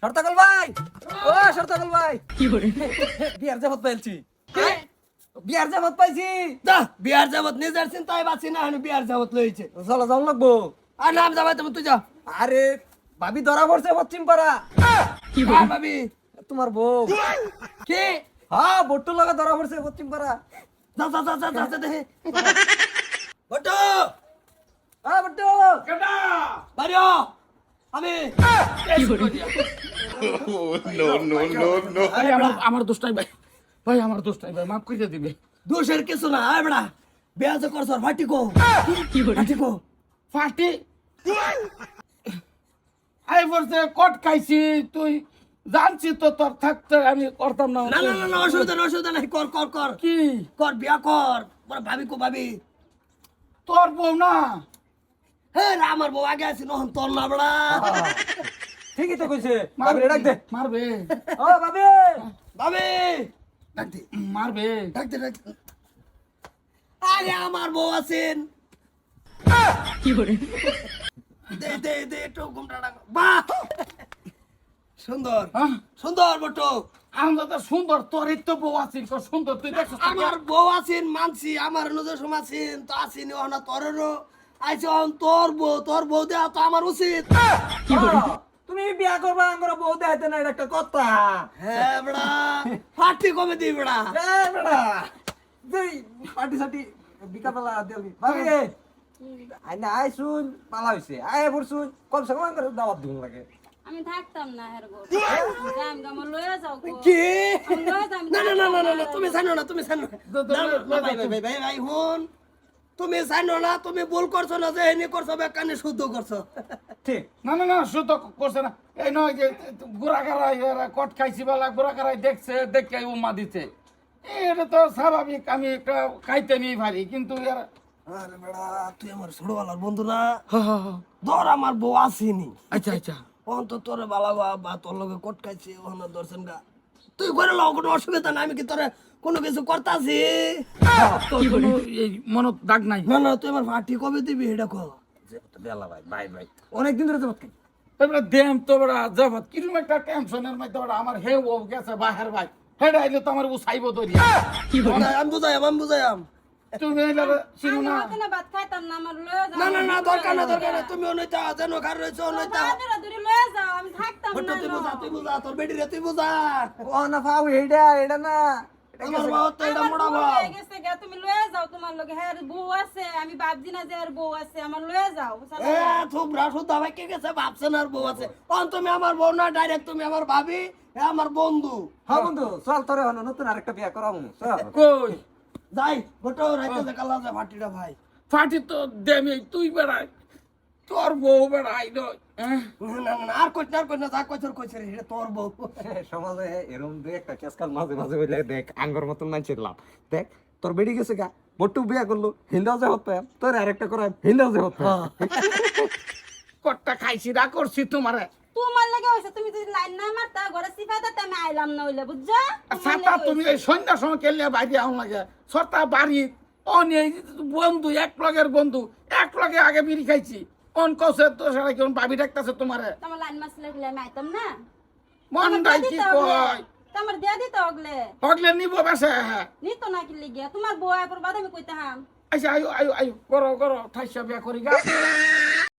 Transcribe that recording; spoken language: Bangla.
সরতাকল ভাই, ও সরতাকল ভাই, কি করে বিয়ার জামাত পাইছি? বিয়ার জামাত পাইছি। যা বিয়ার যাবত নিজের চিন্তায় বাঁচি না আমি বিয়ার যাবত লইছে চলো যাও লাগবো। আর নাম যাবাই তুমি তুই যা আরে ভাবি ধরা পড়ছে পশ্চিম পাড়া। আর ভাবি তোমার বউ কি হ্যাঁ বট্টু লাগা ধরা পড়ছে পশ্চিম পাড়া। যা যা যা যা যা যা দেখে বটু হ্যাঁ বট্টু বাড়িও আমি ভাই আমার দোষটাই ভাই, ভাই আমার দোষটাই ভাই, মাফ করে দিবে। দোষের কিছু না আয় বড়া বিয়া যে করছ ফাটি কো ফাটি কো ফাটি আই বলছে কট খাইছি, তুই জানছি তো তোর থাকতে আমি করতাম না। না না না না অসুবিধা নাই কর কর কর কি কর বিয়া কর বড় ভাবি কো ভাবি তোর বউ না? হে না আমার বউ আগে আছে নহন তোর না বড়া ঠিকই তো কইছে। ভাবি ডাক দে। মারবে ও ভাবি ভাবি ডাক দে, মারবে। ডাকতে ডাকতে আরে আমার বউ আছেন দে দে দে একটু ঘুমটা ডাক বাহ সুন্দর হ্যাঁ? সুন্দর বটো আমরা তো সুন্দর, তোর তো বউ আছিস তো সুন্দর, তুই দেখছিস তো? আমার বউ আছেন মানছি আমার নজর সমাছেন তো আসেনি ওনা তোরেরও আইছে অন তোর বউ দেওয়া তো আমার উচিত তুমি বিয়া করবা আঙ্গর বউ দেখাইতে না, এটা একটা কথা। হ্যাঁ বড়া ফাটি কমে দি বড়া এই বেটা তুই পার্টি সাটি বিকাবেলা দিবি ভাবি। আই না আই শুন পালা হইছে আই পড়ছুন কমসে কম আঙ্গর দাওয়াত দিন লাগে। আমি থাকতাম না হের গো যাম গাম লয়ে যাও গো কি আমি লয়ে যাম না না না না না তুমি জানো না তুমি জানো না ভাই ভাই ভাই ভাই হুন তুমি জানো না তুমি ভুল করছো না যে এনে করছো বেকানে শুদ্ধ করছো ঠিক না না না শুধু করছে না, এই নয় যে গোড়াগাড়াই কট খাইছি বেলা গোড়াগাড়াই দেখছে দেখে উমা দিতে, এটা তো স্বাভাবিক, আমি একটা খাইতে নিয়ে পারি, কিন্তু এর আরে বেড়া তুই আমার ছোটবেলার বন্ধু না ধর আমার বউ আসেনি আচ্ছা আচ্ছা অন তো তোর বালা বা তোর লগে কটকাইছে ওহন দর্শন গা তুই করে লও কোনো অসুবিধা নাই আমি কি তোরে কোনো কিছু করতাছি তো কোনো এই মনত দাগ নাই? না না তুই আমার ফাটি কবে দিবি এটা কো বেলা ভাই বাই বাই অনেকদিন ধরে যাবত এবারে দেম তো বড়া যাবত কিরম একটা টেনশনের মধ্যে বড়া আমার হে ও গেছে বাহির ভাই, হেডা আইলে তো আমার উসাইব দরিয়া। আমি বুঝাইম তুমি চিনো আমি না? হতে না ভাত খাইতাম না আমার লয়ে যাও না না না দরকার না তুমি অনইতা যেন কার রইছো অনইতা বাজারে দূরে লয়ে যাও আমি থাকতাম ফটো না তুই বুঝা তোর বেডি রে তুই বুঝা ও না ফাউ এটা এটা না আমার বউ তো এটা মোড়া বউ হয়ে গেছে গে তুমি লয়ে যাও তোমার লগে হের বউ আছে আমি ভাবছি না যে এর বউ আছে আমার লয়ে যাও এ থুবরা সুদা ভাই কে গেছে ভাবছেন আর বউ আছে অন তুমি আমার বউ না ডাইরেক্ট তুমি আমার ভাবি এ আমার বন্ধু হ্যাঁ বন্ধু চল তোরে হন নতুন আরেকটা বিয়া করাবো চল। কই যাই ফটো রাইতে যে কালা যা ফাটিটা ভাই ফাটি তো দেমি তুই বেড়াই, তোর বউ বেড়াই নয়। না না আর কই না যা কই তোর কইছে রে এটা তোর বউ সমাজে এরকম দুই একটা কেসকাল মাঝে মাঝে হইলে দেখ আঙ্গর মতন মানছির লাভ দেখ তোর বেড়ি গেছে গা বট্টু বিয়া করলো হিন্দাও যে হতে তোর আরেকটা করা হিন্দাও যে হতে কটটা খাইছি না করছি তোমারে তোমার লাগে হইছে তুমি যদি লাইন না মারতা ঘরে সিফা দিতে আমি আইলাম না হইলে বুঝছো সাতা তুমি এই সন্ধ্যার সময় কেলে বাইরে আউন লাগে সরতা বাড়ি অন এই বন্ধু এক লগের বন্ধু এক লগে আগে বিড়ি খাইছি অন কসে তো সারা কেমন ভাবি ডাকতেছে তোমারে তোমার লাইন মাসলে খেলে আমি আইতাম না মনটাই কি কয় তোমার দিয়া দিতে হগলে হগলে নিব বেসে। নিত না কি লিগিয়া তোমার বউ আয় পর বাদ আমি কইতাম আচ্ছা আয়ো আয়ো আয়ো করো করো ঠাইসা বিয়া করি গা।